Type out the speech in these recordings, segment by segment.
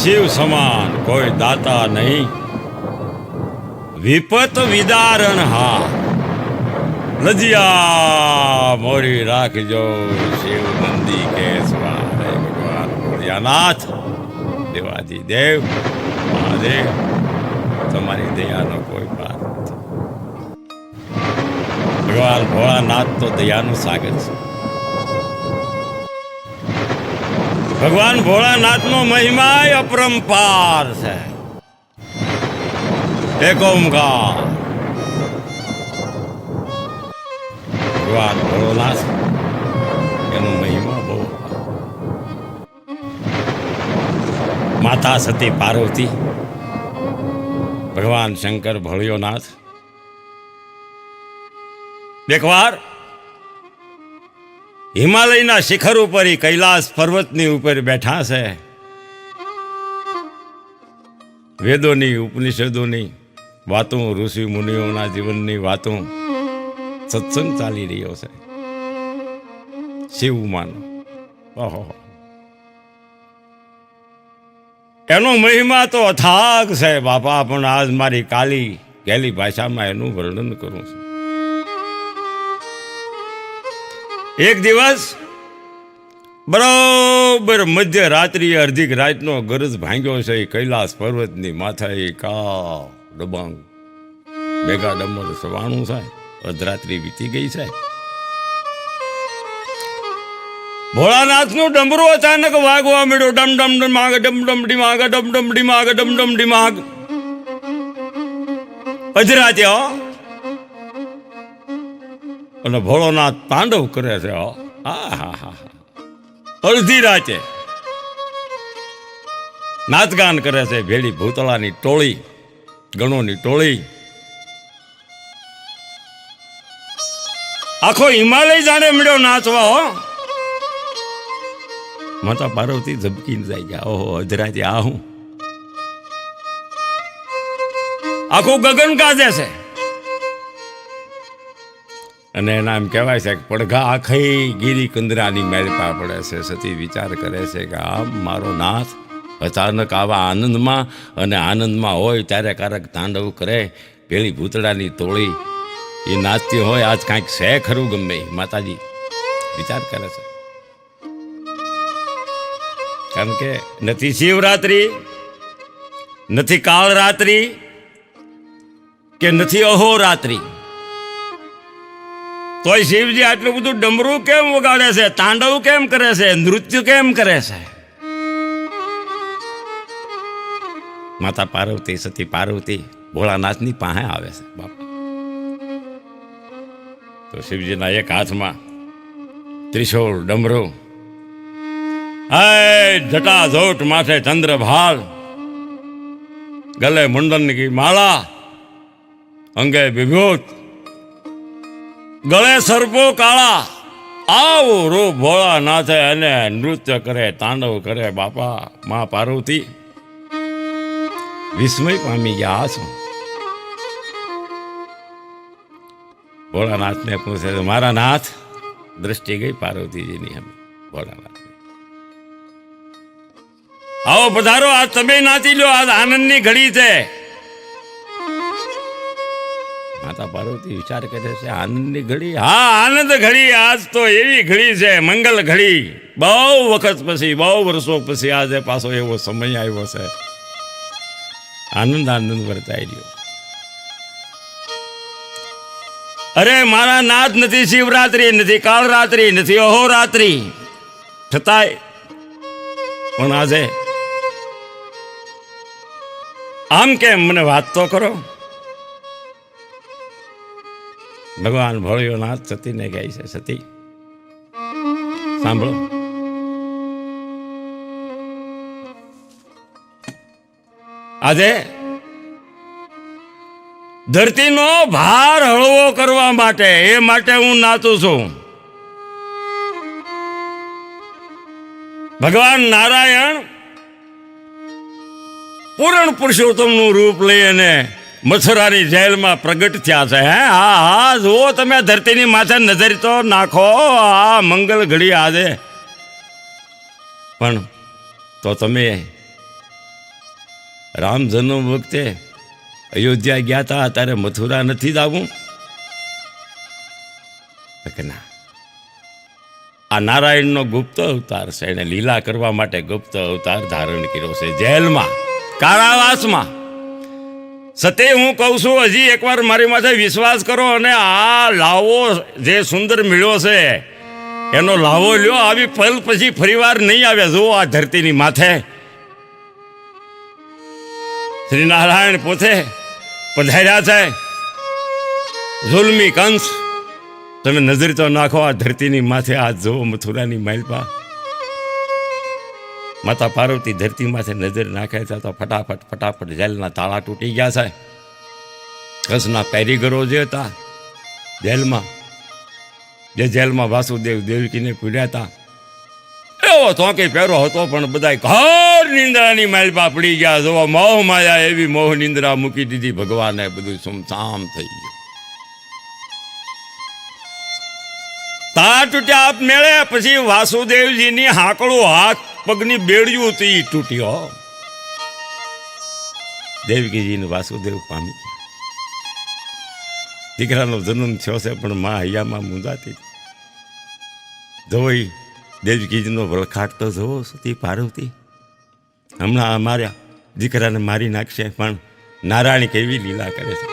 શિવ સમાન કોઈ દાતા નહીં, વિપત વિદારણ હા, લજિયા મોરી રાખજો શિવ નંદી કેશવા. ભગવાન ભોળિયાનાથ, દેવાજી દેવ મહાદેવ, તમારી દયાનો કોઈ પાર નથી. ભગવાન ભોળાનાથ તો દયાનું સાગર છે. ભગવાન ભોળાનાથનો મહિમા અપરંપાર છે. એક ઓમકાર. ભગવાન ભોળાનાથ એનો મહિમા બહુ. માતા સતી પાર્વતી, ભગવાન શંકર ભોળિયોનાથ એકવાર હિમાલયના શિખર ઉપર કૈલાસ પર્વતની ઉપર બેઠા છે. વેદોની ઉપનિષદોની વાતો, ઋષિ મુનિઓના જીવનની વાતો, સત્સંગ ચાલી રહ્યો છે. શિવમાનો ઓહો, એનો મહિમા તો અથાગ છે બાપા. પણ આજ મારી કાલી ગેલી ભાષામાં એનું વર્ણન કરું છું. એક દિવસ બરોબર મધ્ય રાત્રિએ અર્ધિક રાતનો ગરજ ભાંગ્યો છે. કૈલાસ પર્વતની માથે કા ડબાંગ મેઘા ડમર સવાણું છે. અર્ધરાત્રિ વીતી ગઈ છે. ભોળાનાથનું ડમરું અચાનક વાગવા મળ્યો. ડમ ડમ ડિમાગ, ડમ ડમ ડિમાગ, ડમ ડમ ડિમાગ, ડમ ડમ ડિમાગ. અધરાતે અને ભોળોનાથ તાંડવ કરે છે. અડધી રાતે નાચગાન કરે છે. ભેળી ભૂતળાની ટોળી, ગણોની ટોળી. આખો હિમાલય જાણે મળ્યો નાચવા. હો, માતા પાર્વતી ઝબકીને જાય ગયા. ઓહો, અધરાતે આ હું. આખું ગગન ગાજે છે. અને એના એમ કહેવાય છે કે પડઘા આખી ગીરી કંદરાની મેળપા પડે છે. સતી વિચાર કરે છે કે આમ મારો નાથ અચાનક આવા આનંદમાં, અને આનંદમાં હોય ત્યારે કારક તાંડવ કરે. પેલી ભૂતળાની ટોળી એ નાચતી હોય. આજ કાંઈક છે ખરું. ગમે માતાજી વિચાર કરે છે. કારણ કે નથી શિવરાત્રિ, નથી કાળરાત્રિ, કે નથી અહોરાત્રિ. તોય શિવજી આટલું બધું ડમરું કેમ વગાડે છે, તાંડવ કેમ કરે છે, નૃત્ય કેમ કરે છે? માતા પાર્વતી, સતી પાર્વતી ભોળાનાથની પાસે આવે છે બાપા. તો શિવજીના એક હાથમાં ત્રિશૂળ, ડમરું, જટાજોટ માથે ચંદ્રભાલ, ગલે મુંડન કી માળા, અંગે વિભૂત, ગળે સર્પો કાળા. આવું રૂપ ભોળાનાથે અને નૃત્ય કરે, તાંડવ કરે બાપા. મા પાર્વતી વિસ્મય પામી ગયા. શું ભોળાનાથને પૂછે, મારા નાથ? દ્રષ્ટિ ગઈ પાર્વતીજીની. અમે ભોળાનાથ, આવો પધારો, આજ તમે નાચી લો, આજ આનંદની ઘડી છે. માતા પાર્વતી વિચાર કરે છે, આનંદની ઘડી? હા, આનંદ ઘડી. આજ તો એવી ઘડી છે, મંગલ ઘડી. બહુ વખત પછી, બહુ વર્ષો પછી આજે પાછો એવો સમય આવ્યો છે. આનંદ આનંદ વર્તાઈ રહ્યો. અરે મારા નાથ, નથી શિવરાત્રિ, નથી કાળરાત્રિ, નથી અહોરાત્રિ, છતાંય પણ આજે આમ કેમ? મને વાત તો કરો. ભગવાન ભોળિયોનાથ સતીને કહે છે, સતી સાંભળો. આજે ધરતીનો ભાર હળવો કરવા માટે, એ માટે હું નાચું છું. ભગવાન નારાયણ પૂરણ પુરુષોત્તમનું રૂપ લઈ અને મથુરાની જેલમાં પ્રગટ થયા છે. હા, જુઓ તમે, ધરતીની માથે નજર તો નાખો. આ મંગલ ઘડી આજે. પણ તો તમે રામ જન્મ વખતે અયોધ્યા ગયા હતા, ત્યારે મથુરા નથી જવું કે ના? આ નારાયણનો ગુપ્ત અવતાર છે, એને લીલા કરવા માટે ગુપ્ત અવતાર ધારણ કર્યો છે. જેલમાં, કારાવાસમાં. સતે હું કહું છું, હજી એકવાર મારી માથે વિશ્વાસ કરો અને આ લાવો જે સુંદર મળ્યો છે એનો લાવો લ્યો. આવી પલ પછી ફરીવાર નહીં આવે. જુઓ આ ધરતીની માથે શ્રી નારાયણ પોતે પધાર્યા છે. ઝુલમી કંસ, તમે નજર તો નાખો આ ધરતીની માથે. આ જો મથુરાની માલપા માતા પાર્વતી ધરતી માથે નજર નાખે છે તો ફટાફટ જેલના તાળા તૂટી ગયા છે. કંસના પેરીગરો જે હતા જેલમાં, જે જેલમાં વાસુદેવ દેવકીને પીડ્યા હતા, એવો ચોંકી પહેરો હતો, પણ બધા ઘર નિંદ્રાની માલપા પડી ગયા. જોવા મોહ માયા એવી મોહ નિંદ્રા મૂકી દીધી ભગવાને. બધું સુમસામ થઈ ગયું. તા તૂટ્યા આપ મેળે. પછી વાસુદેવજીની હાકડું હાથ પગની બેડિયું હતી, તૂટ્યો. દેવકીજીને વાસુદેવ પામી ગયા. દીકરાનો જન્મ થયો છે, પણ મા હૈયામાં મૂંઝાતી. જોઈ દેવકીજીનો વળખાટ તો જોવો સતી પાર્વતી. હમણાં અમારા દીકરાને મારી નાખશે, પણ નારાયણ કેવી લીલા કરે છે.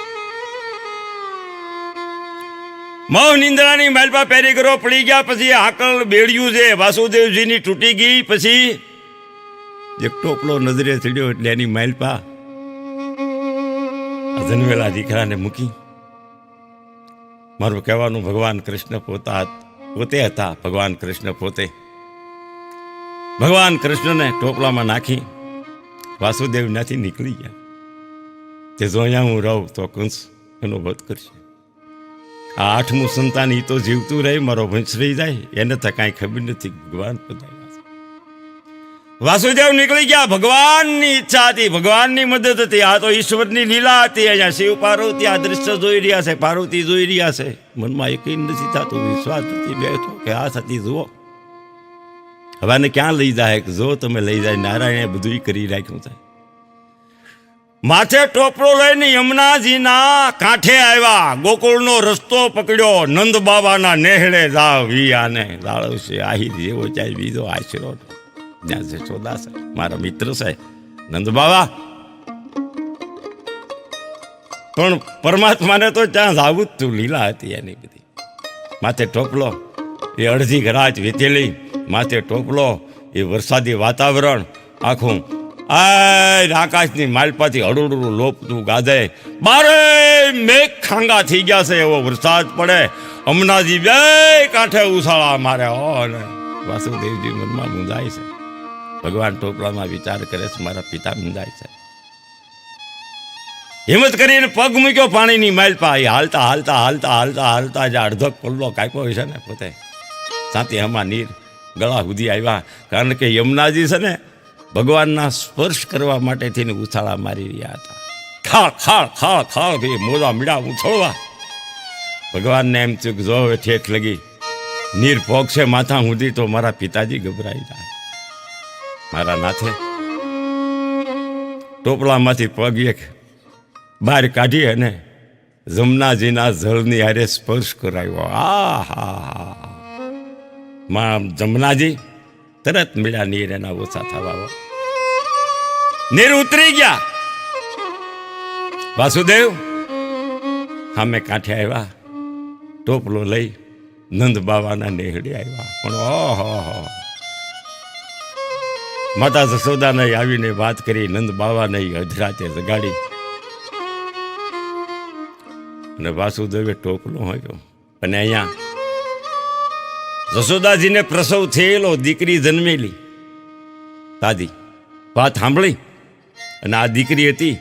મોહ નિંદ્રાની માલપા પેરીગરો પડી ગયા. પછી હાકલ બેડિયું છે વાસુદેવજીની તૂટી ગઈ. પછી એક ટોપલો નજરે ચડ્યો એટલે એની માલપા જન્મેલા દીકરાને મૂકી. મારું કહેવાનું, ભગવાન કૃષ્ણ પોતે હતા. ભગવાન કૃષ્ણ પોતે ભગવાન કૃષ્ણને ટોપલામાં નાખી વાસુદેવ ત્યાંથી નીકળી ગયા. તે જો અહીંયા હું રહું તો કંસ એનો વધ કરશે. આ 8મું સંતાન એ તો જીવતું રહે, મારો વંશ રહી જાય, એને તો કાંઈ ખબર નથી. ભગવાન પધાર્યા. વાસુદેવ નીકળી ગયા. ભગવાનની ઈચ્છા હતી, ભગવાનની મદદ હતી. આ તો ઈશ્વરની લીલા હતી. અહીંયા શિવ પાર્વતી આ દ્રશ્ય જોઈ રહ્યા છે, પાર્વતી જોઈ રહ્યા છે. મનમાં એકઈ નથી થતું, વિશ્વાસ નથી બેઠો કે આ થતી જુઓ. હવે આને ક્યાં લઈ જાય? જો તમે લઈ જાય, નારાયણે બધું કરી રાખ્યું છે. માથે ટોપલો લઈને યમુનાજીના કાંઠે આવ્યા. ગોકુળનો રસ્તો પકડ્યો. નંદ બાબાના નેહડે જાવ. આને જાળવશે આહિર જેવો ચાહે બીજો આશરો. ત્યાં છે ચોદા છે, મારા મિત્ર છે નંદ બાબા. પણ પરમાત્માને તો ત્યાં જાવું જ તું. લીલા હતી એની બધી. માથે ટોપલો, એ અડધી રાત વીતેલી. માથે ટોપલો, એ વરસાદી વાતાવરણ આખું. આકાશની માલપાથી હળુડું લોપતું ગાજે. બારે મેઘ ખાંગા થઈ ગયા છે, એવો વરસાદ પડે. અમનાજી બે કાંઠે ઉછાળા મારે. ને વાસુદેવજી મનમાં મૂંઝાય છે. ભગવાન ટોપલામાં વિચાર કરે છે, મારા પિતા મૂંઝાય છે. હિંમત કરીને પગ મૂક્યો પાણીની માલપા. એ હાલતા હાલતા હાલતા હાલતા હાલતા જે અડધો પલ્લો કાપ્યો હોય છે ને પોતે, સાથી હમા નીર ગળા સુધી આવ્યા. કારણ કે યમુનાજી છે ને ભગવાનના સ્પર્શ કરવા માટે થઈને ઉછાળા મારી રહ્યા હતા. ખાળ ખાળ ખાળ ખાળ ભાઈ મોજા મીડા ઉછળવા. ભગવાનને એમ થયું કે જો હવે ઠેઠ લગી નીર પોગશે માથા સુધી તો મારા પિતાજી ગભરાઈ જાય. મારા નાથે ટોપલામાંથી પગ એક બહાર કાઢી અને જમનાજીના જળની હારે સ્પર્શ કરાવ્યો. માં જમનાજી તરત મળ્યા. નીર એના ઓછા થવા, નીર ઉતરી ગયા. વાસુદેવ સામે કાંઠે આવ્યા. ટોપલો લઈ નંદ બાવાના નેહડે આવ્યા. પણ ઓહો, માતા જશોદાને આવીને વાત કરી. નંદ બાવાને અધરાતે જગાડી અને વાસુદેવે ટોપલો હોય. અને અહીંયા જશોદાજીને પ્રસવ થયેલો, દીકરી જન્મેલી. દાદી વાત સાંભળી અને આ દીકરી હતી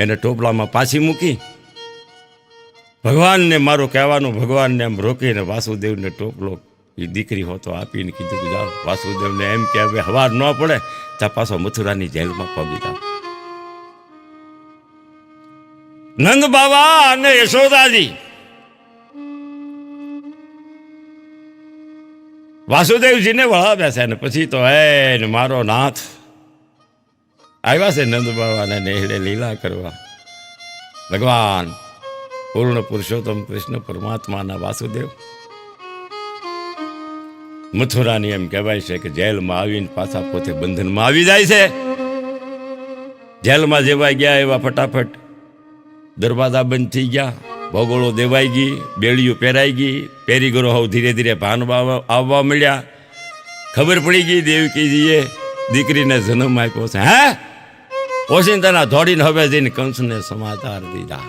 એને ટોપલામાં પાછી મૂકી. ભગવાનને મારું કહેવાનું, ભગવાનને એમ રોકીને વાસુદેવને ટોપલો એ દીકરી હોતો આપીને કીધું કે જાઓ. વાસુદેવને એમ કે હવે હવાર ન પડે ત્યાં પાછો મથુરાની જેલમાં પગી જાઓ. નંદ બાબા અને યશોદાજી વાસુદેવજીને વળાવ્યા છે. અને પછી તો હે મારો નાથ આવ્યા છે નંદ બાવાને નેહડે લીલા કરવા. ભગવાન પૂર્ણ પુરુષોત્તમ કૃષ્ણ પરમાત્માના વાસુદેવ મથુરાની એમ કહેવાય છે કે જેલમાં આવીને પાછા પોતે બંધનમાં આવી જાય છે. જેલમાં જેવા ગયા એવા ફટાફટ દરવાજા બંધ થઈ ગયા, ભોગોળો દેવાઈ ગઈ, બેડીઓ પહેરાઈ ગઈ, પેરીગરો હવે ધીરે ધીરે ભાન આવવા મળ્યા. ખબર પડી ગઈ દેવકીજીએ દીકરીને જન્મ આપ્યો છે. હે ઓશિંતાના દોડીને હવે જઈને કંસને સમાચાર દીધા.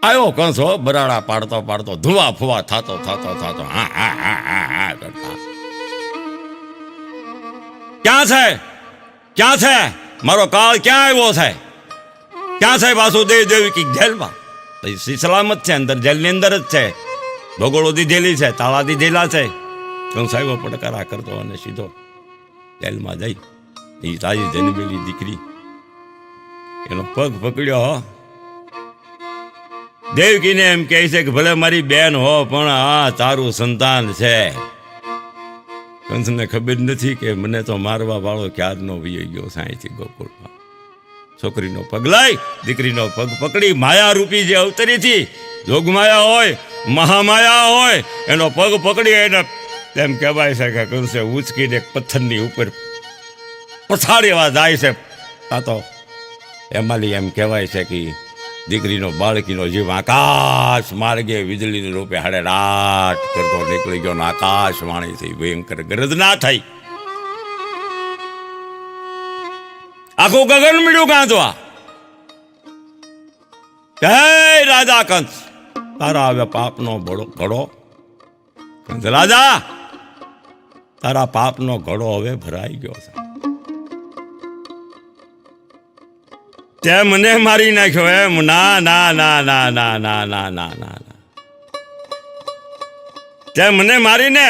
આવ્યો કંસ હો, બરાડા પાડતો પાડતો, ધુવા ફુવા થતો થતો થતો હા હા હા હા હા કરતા. ક્યાં છે ક્યાં છે મારો કાળ, ક્યાં આવ્યો છે, ક્યાં છે વાસુદેવ દેવકી? જેલમાં. સલામત છે, અંદર જેલની અંદર જ છે, ભગોળો દીધેલી છે, તાળા દીધેલા છે. કંસ આવ્યો પડકારા કરતો અને સીધો જેલમાં જઈ એ તાજી જન્મેલી દીકરી એનો પગ પકડ્યો. દેવકીને એમ કહે છે કે ભલે મારી બેન હો પણ આ તારું સંતાન છે. કંસને ખબર નથી કે મને તો મારવા વાળો ક્યારનો વી ગયો સાંઈથી ગોકુળમાં. છોકરીનો પગ લઈ દીકરીનો પગ પકડી માયા રૂપી જે અવતરી હતી, જોગમાયા હોય મહામાયા હોય, એનો પગ પકડી એને તેમ કહેવાય છે કે કંસે ઉચકીને એક પથ્થરની ઉપર પછાડવા જાય છે. આ તો એમાંલી એમ કહેવાય છે કે દીકરીનો બાળકીનો જીવ આકાશ માર્ગે વીજળીની રૂપે હાડે રાટ કરતો નીકળી ગયો. આકાશવાણીથી ભયંકર ગર્જના થઈ. આખું ગગન મળ્યું ગાંધવા. જય રાજા કંસ, તારા હવે પાપનો ઘડો કંસ રાજા, તારા પાપનો ઘડો હવે ભરાઈ ગયો છે. તે મને મારી નાખ્યો એમ? ના ના ના ના ના ના ના ના ના ના, તે મને મારીને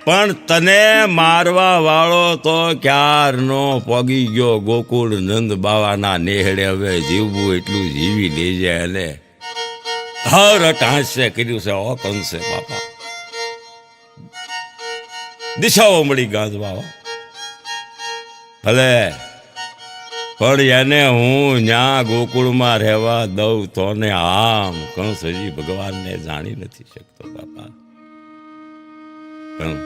પણ તને મારવા વાળો તો ક્યારનો પોગી ગયો ગોકુળ નંદ બાવાના નેહડે. હવે જીવવું એટલું જીવી લેજે. અને હર હાસ્ય કર્યું છે ઓ કંસે બાપા. દિશાઓ મળી ગાંધવા ભલે, પણ એને હું ન્યા ગોકુળમાં રહેવા દઉં તો ને આમ કંસ હજી ભગવાનને જાણી નથી શકતો બાપા. પણ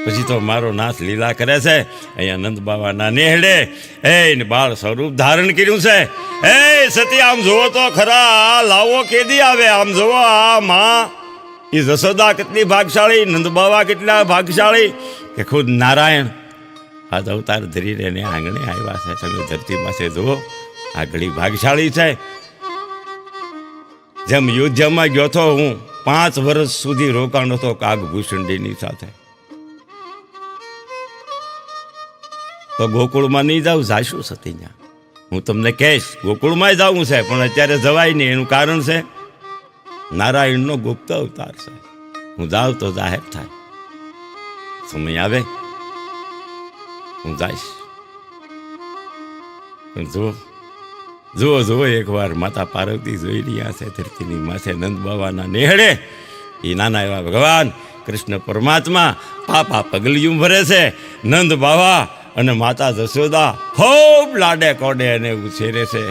પછી તો મારો નાથ લીલા કરે છે અહીંયા નંદ બાવાના નેહડે. એ બાળ સ્વરૂપ ધારણ કર્યું છે. એ સતી આમ જોવો તો ખરા, લાવો કેદી આવે? આમ જોવો આ માં એ જશોદા કેટલી ભાગશાળી, નંદ બાવા કેટલા ભાગશાળી કે ખુદ નારાયણ આ અવતાર ધરીને એને આંગણે આવ્યા છે. તમે ધરતી પાસે જુઓ, આ ઘડી ભાગશાળી છે. જેમ યુદ્ધમાં ગયો તો હું 5 વર્ષ સુધી રોકાણો હતો કાગભૂષણની સાથે, તો ગોકુળમાં નહીં જાઉં, જાશું સતી ત્યાં. હું તમને કહીશ ગોકુળમાં જવું છે પણ અત્યારે જવાય નહીં. એનું કારણ છે નારાયણનો ગુપ્ત અવતાર છે. હું જાઉં તો જાહેર થાય, સમય આવે હું જઈશ. પણ જુઓ જુઓ એકવાર માતા પાર્વતી જોઈ રહ્યા છે ધરતીની માથે નંદ બાવાના નેહડે એ નાના એવા ભગવાન કૃષ્ણ પરમાત્મા પાપા પગલિયું ભરે છે. નંદ બાવા અને માતા જશોદા ખૂબ લાડે કોડે અને ઉછેરે છે.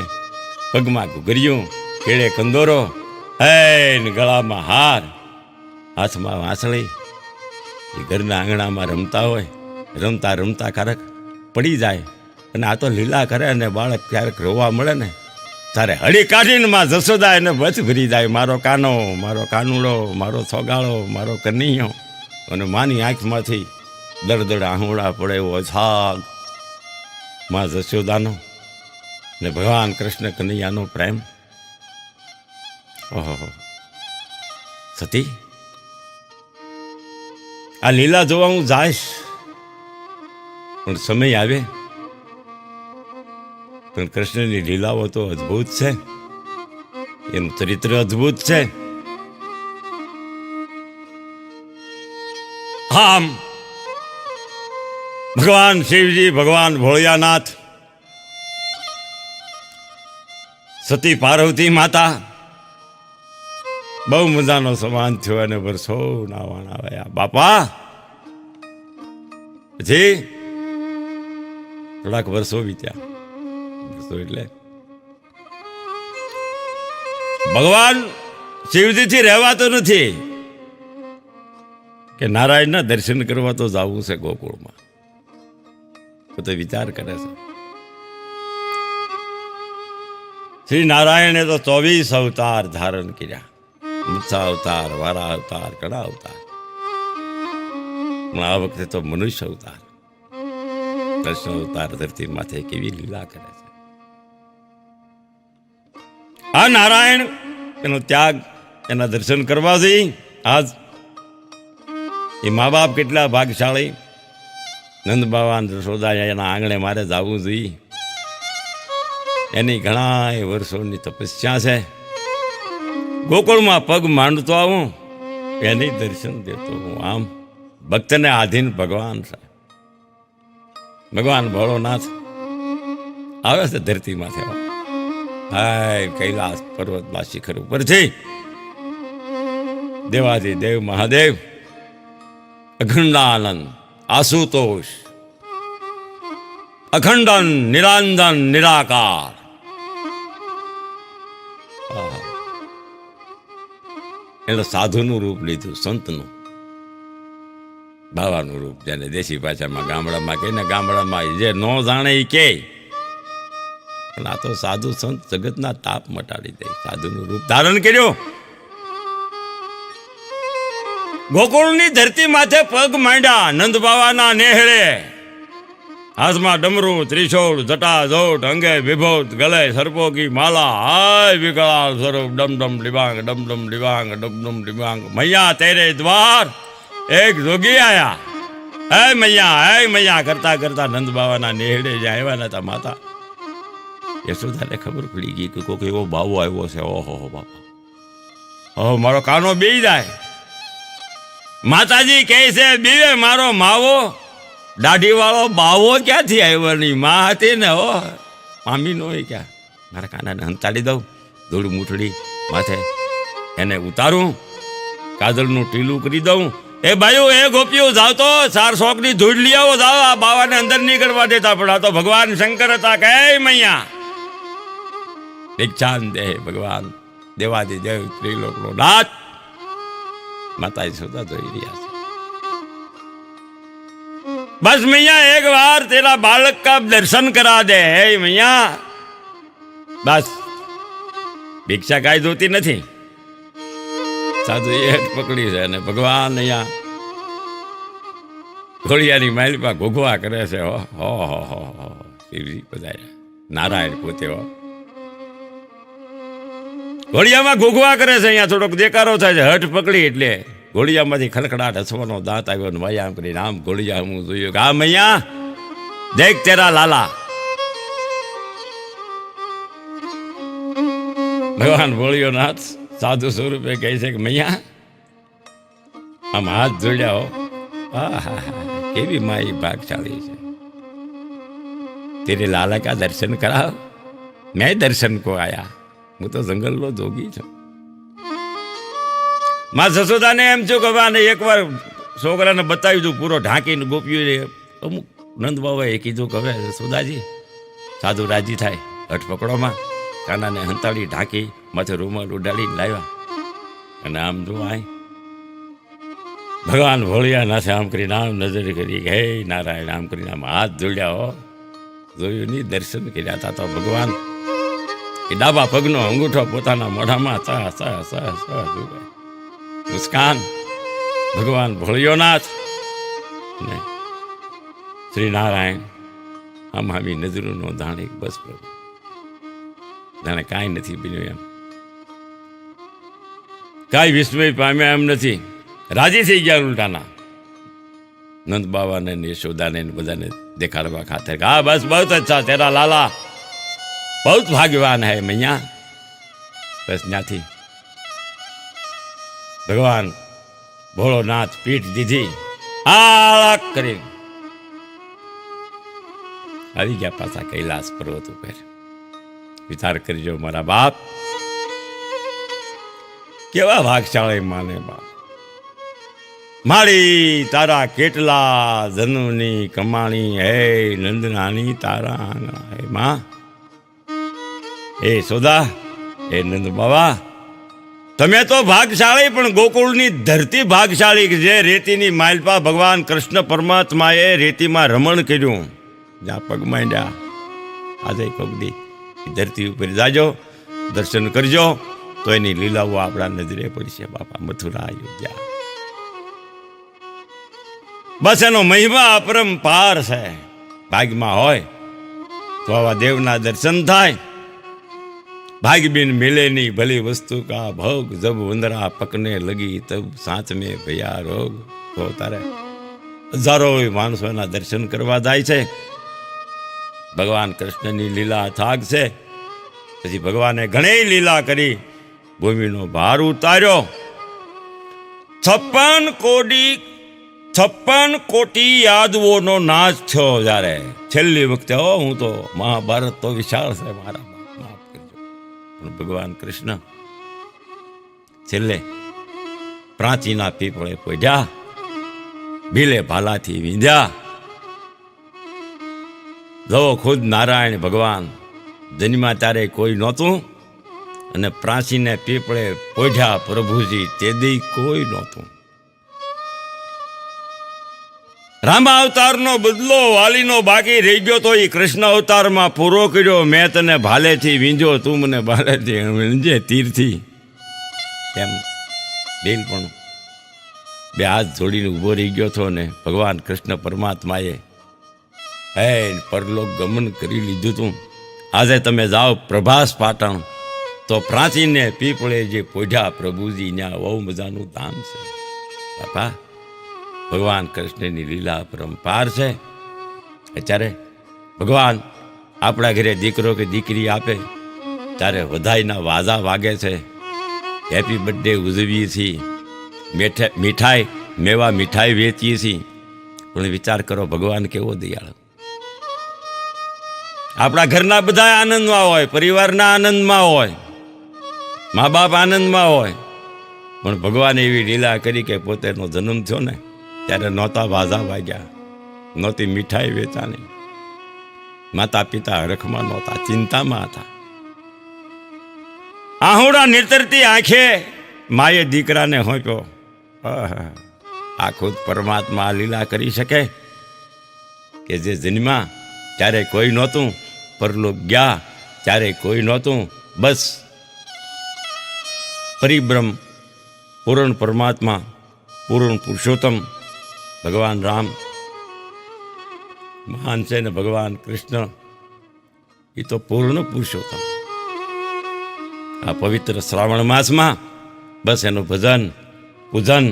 પગમાં ઘૂઘરિયું, કેળે કંદોરો, ગળામાં હાર, હાથમાં વાંસળી. એ ઘરના આંગણામાં રમતા હોય, રમતા રમતા ક્યારેક પડી જાય અને આ તો લીલા કરે અને બાળક ક્યારેક રોવા મળે ને તારે હળી કાઢીને માં જશોદા એને બચ ભરી જાય. મારો કાનો, મારો કાનુડો, મારો છોગાળો, મારો કનૈયો. અને માની આંખમાંથી દળદળ આહુડા પડે એવો અછાગ માં જશોદાનો ને ભગવાન કૃષ્ણ કનૈયાનો પ્રેમ. ઓહો સતી, આ લીલા જોવા હું જાઈશ પણ સમય આવે. પણ કૃષ્ણની લીલાઓ તો અદ્ભુત છે, એનું ચરિત્ર અદ્ભુત છે. આમ ભગવાન શિવજી, ભગવાન ભોળિયાનાથ, સતી પાર્વતી માતા, બહુ મજાનો સમાન થયો અને વર્ષો નાવાણા આવ્યા. બાપા પછી થોડાક વર્ષો વીત્યા. વર્ષો એટલે ભગવાન શિવજીથી રહેવાતો નથી કે નારાયણના દર્શન કરવા તો જવું છે ગોકુળમાં. તો વિચાર કરે છે. શ્રી નારાયણે તો 24 અવતાર ધારણ કર્યા. મત્સ્ય અવતાર, વારા અવતાર, ઘણા અવતાર. પણ આ વખતે તો મનુષ્ય અવતાર, કૃષ્ણ અવતાર ધરતી માથે કેવી લીલા કરે છે. આ નારાયણ એનો ત્યાગ, એના દર્શન કરવાથી આજ એ મા બાપ કેટલા ભાગશાળી. નંદ બાબા યશોદા એના આંગણે મારે જવું જોઈએ. એની ઘણા વર્ષોની તપસ્યા છે. ગોકુળમાં પગ માંડતો આવું, એની દર્શન દેતો હું. આમ ભક્તને આધીન ભગવાન છે. ભગવાન ભોળોનાથ આવે છે ધરતીમાં થવા. હાય કૈલાસ પર્વતમાં શિખર ઉપરથી દેવાથી દેવ મહાદેવ અખંડાનંદ આશુતોષ અખંડન નિરાંજન નિરાકાર એટલે સાધુનું રૂપ લીધું, સંતનું, બાવાનું રૂપ. જેને દેશી ભાષામાં ગામડામાં કહે ને, ગામડામાં જે ન જાણે એ કે, પણ આ તો સાધુ સંત જગતના તાપ મટાડી દે. સાધુનું રૂપ ધારણ કર્યો. ગોકુળની ધરતી માથે પગ માંડ્યા. નંદ બાવાના નેહળે, હાથમાં ડમરું, ત્રિશૂળ, જટા જોટ, અંગે વિભૂત, ગલે સર્પો કી માલા. હાય વિકળાલ સ્વરૂપ ડમડમ ડિબાંગ, ડમડમ ડિબાંગ, ડમડમ ડિબાંગ. મૈયા તેરે દ્વાર એક જોગી આયા. હે મૈયા કરતા કરતા નંદ બાવાના નેહડે જ્યાં આવ્યા નતા માતા યશોદાને ખબર પડી ગઈ કે કોઈક એવો બાવો આવ્યો છે. ઓહો બાપા, ઓહો મારો કાનો બેઈ જાય. માતાજી કહે છે બીવે મારો માવો. દાઢી વાળો બાવો ક્યાંથી આવ્યો? નહીં માં હતી ને, હો મામી નો ક્યાં. મારા કાનાને હંતાડી દઉં, ધૂળ મૂઠડી માથે એને ઉતારું, કાજલનું ટીલું કરી દઉં. એ ભાઈઓ, એ ગોપીઓ જાવ તો 4 શોકની ધૂળ લઈ આવો, જાઓ. આ બાવાને અંદર નહીં કરવા દેતા. પણ આ તો ભગવાન શંકર હતા. કે મૈયા દીક્ષાન દે ભગવાન દેવાદી દેવ ત્રિલોકનો નાથ. માતા યશોદા જોઈ રહ્યા છે. બસ મૈયા એક વાર તેરા બાળક કા દર્શન કરા દે. હે મૈયા, બસ ભિક્ષા કાંઈ જોતી નથી. સાધુ એ પકડી છે અને ભગવાન અહીંયા ઘોડિયાની માલિપા ઘોઘવા કરે છે. હો શિવજી બધા નારાયણ પોતે ઘોડિયામાં ઘોઘવા કરે છે. અહીંયા થોડોક દેકારો થાય છે. હઠ પકડી એટલે ઘોડિયામાંથી ખડખડાટ હસવાનો દાંત આવ્યો ને મૈયા આમ કરીને આમ ઘોડિયા હું જોયું કે આ મૈયા દેખ તેરા લાલા. ભગવાન ભોળિયો નાથ સાધુ સ્વરૂપે કહે છે કે મૈયા આમ હાથ જોડ્યા હો. હા કેવી માઈ ભાગશાળી છે. તેરે લાલા કા દર્શન કરાવ. મેં દર્શન કો આયા. હું તો જંગલનો જોગી છું. માં જશોદાને એમ છું કે એકવાર છોકરાને બતાવી દઉં પૂરો ઢાંકીને. ગોપીઓને અમુક નંદ બાબાએ કીધું કે હવે જશોદાજી સાધુ રાજી થાય. હઠ પકડોમાં કાનાને હંતાડી ઢાંકી માથે રૂમાલ ઉડાડીને લાવ્યા. અને આમ જો આય ભગવાન ભોળિયા નાથે આમ કરીને આમ નજર કરી હે નારાયણ આમ કરીને આમ હાથ જોડ્યા. હો જોયું નહીં, દર્શન કર્યા હતા. તો ભગવાન એ ડાબા પગનો અંગૂઠો પોતાના મોઢામાં મુસ્કાન. ભગવાન ભોળિયોનાથ ને શ્રી નારાયણ આમ આવી નજરોનો ધાણી. બસ પ્રભુ જાણે કાંઈ નથી બન્યું એમ, કાંઈ વિસ્મય પામ્યા એમ નથી. રાજી થઈ ગયા ઉલટાના નંદ બાબાને યશોદાને બધાને દેખાડવા ખાતર. હા બસ બહુ અચ્છા તેરા લાલા બહુ ભાગ્યવાન હૈ મૈયા. બસ ત્યાંથી ભગવાન ભોળોનાથ પીઠ દીધી આળક કરી આવી ગયા પાછા કૈલાસ પર્વત ઉપર. વિચાર કરજો મારા બાપ, કેવા ભાગશાળી માને બાપ. માળી તારા કેટલા જન્મની કમાણી, હે નંદનાની તારા આંગણા. હે માં, હે સોદા, હે નંદ બાબા, તમે તો ભાગશાળી, પણ ગોકુળની ધરતી ભાગશાળી કે જે રેતીની માલપા ભગવાન કૃષ્ણ પરમાત્માએ રેતીમાં રમણ કર્યું, જ્યાં પગ માંડ્યા. આજે પગડી ધરતી ઉપર જાજો, દર્શન કરજો, તો એની લીલાઓ આપણા નજરે પડશે. બાપા મથુરા અયોધ્યા, બસ એનો મહિમા અપરંપાર છે. ભાગમાં હોય તો આવા દેવના દર્શન થાય. भाग बिन मिले नहीं भली वस्तु का भोग, जब वंदरा पकने लगी तब साथ में भैया रोग. तो तारे हजारो माणसोना दर्शन करवा जाय છે. ભગવાન કૃષ્ણની લીલા થાગ છે. પછી ભગવાને ઘણી લીલા કરી, ભૂમિનો ભાર ઉતાર્યો. 56 કોટી યાદવોનો નાશ થયો. જ્યારે છેલ્લી વખતે હું તો મહાભારત તો વિશાળ છે મારા, ભગવાન કૃષ્ણ છેલ્લે પ્રાચીના પીપળે પોઢ્યા, ભીલે ભાલાથી વીંધ્યા. જો ખુદ નારાયણ ભગવાન જન્મ્યા ત્યારે કોઈ નહોતું, અને પ્રાચીને પીપળે પોઢ્યા પ્રભુજી તે દી કોઈ નહોતું. રામ અવતારનો બદલો વાલીનો બાકી રહી ગયો તો એ કૃષ્ણ અવતારમાં પૂરો કર્યો. મેં તને ભાલેથી વીંજો, તું મને ભાલેથી વીંજે તીરથી. એમ દિલ પણ બે હાથ જોડીને ઊભો રહી ગયો હતો ને ભગવાન કૃષ્ણ પરમાત્માએ હે પરલોક ગમન કરી લીધું હતું. આજે તમે જાઓ પ્રભાસ પાટણ, તો પ્રાચીને પીપળે જે પોઢ્યા પ્રભુજી, ત્યાં બહુ મજાનું ધામ છે. બાપા ભગવાન કૃષ્ણની લીલા પરંપાર છે. અત્યારે ભગવાન આપણા ઘરે દીકરો કે દીકરી આપે ત્યારે વધાઈના વાજા વાગે છે. હેપી બર્થડે ઉજવીએ છીએ, મીઠાઈ મેવા મીઠાઈ વેચીએ છીએ. પણ વિચાર કરો ભગવાન કેવો દયાળુ. આપણા ઘરના બધા આનંદમાં હોય, પરિવારના આનંદમાં હોય, મા બાપ આનંદમાં હોય, પણ ભગવાને એવી લીલા કરી કે પોતેનો જન્મ થયો ને ત્યારે નહોતા વાજા વાગ્યા, નહોતી મીઠાઈ વેચાની, માતા પિતા હરખમાં નહોતા, ચિંતામાં હતા. આહુડા નિર્તરતી આંખે માએ દીકરાને હોંપ્યો. આ ખુદ પરમાત્મા લીલા કરી શકે કે જે જન્મ્યા ત્યારે કોઈ નહોતું, પરલોક ગયા ત્યારે કોઈ નહોતું. બસ પરિબ્રહ્મ પૂર્ણ પરમાત્મા, પૂર્ણ પુરુષોત્તમ ભગવાન રામ મહાન છે ને ભગવાન કૃષ્ણ એ તો પૂર્ણ પુરુષોત્તમ. આ પવિત્ર શ્રાવણ માસમાં બસ એનું ભજન, પૂજન,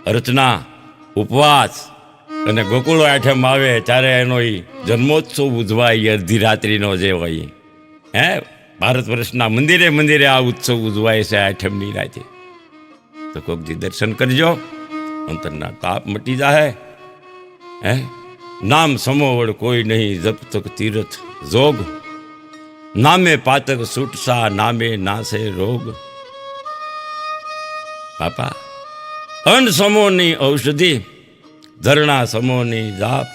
અર્ચના, ઉપવાસ અને ગોકુળ આઠમ આવે ત્યારે એનો એ જન્મોત્સવ ઉજવાય. અડધી રાત્રિનો જે હોય ભારત વર્ષના મંદિરે મંદિરે આ ઉત્સવ ઉજવાય છે આઠમની રાતે. તો કોકજી દર્શન કરજો, અંતરના તાપ મટી જાય. નામ સમોવડ કોઈ નહીં, જપ તક તીર્થ જોગ, નામે પાતક છૂટસા, નામે નાશે રોગ. બાપા અન્ન સમોની ઔષધિ, ધરણા સમોની જાપ,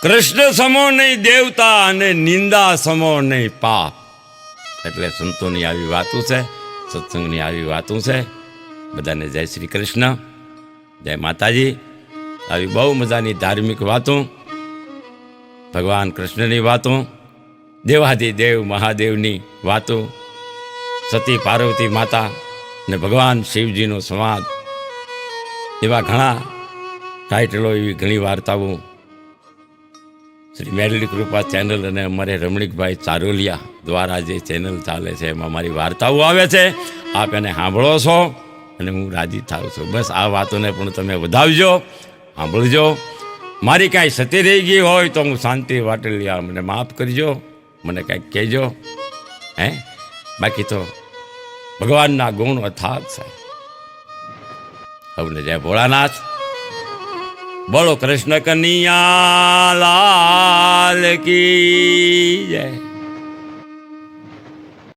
કૃષ્ણ સમો નહીં દેવતા અને નિંદા સમો નહીં પાપ. એટલે સંતોની આવી વાતો છે, સત્સંગની આવી વાતો છે. બધાને જય શ્રી કૃષ્ણ, જય માતાજી. આવી બહુ મજાની ધાર્મિક વાતો, ભગવાન કૃષ્ણની વાતો, દેવાધિદેવ મહાદેવની વાતો, સતી પાર્વતી માતા ને ભગવાન શિવજીનો સંવાદ, એવા ઘણા ટાઇટલો, એવી ઘણી વાર્તાઓ શ્રી મેરલી કૃપા ચેનલ અને અમારે રમણીકભાઈ ચારોલિયા દ્વારા જે ચેનલ ચાલે છે એમાં મારી વાર્તાઓ આવે છે. આપ એને સાંભળો છો અને હું રાજી થાઉં છું. બસ આ વાતોને પણ તમે વધાવજો, સાંભળજો. મારી કાંઈ સતી રહી ગઈ હોય તો હું શાંતિ વાટેલી મને માફ કરજો, મને કાંઈક કહેજો. બાકી તો ભગવાનના ગુણ અથાગ છે. હવે જય ભોળાનાથ, બોલો કૃષ્ણ કનૈયા લાલ કી જય.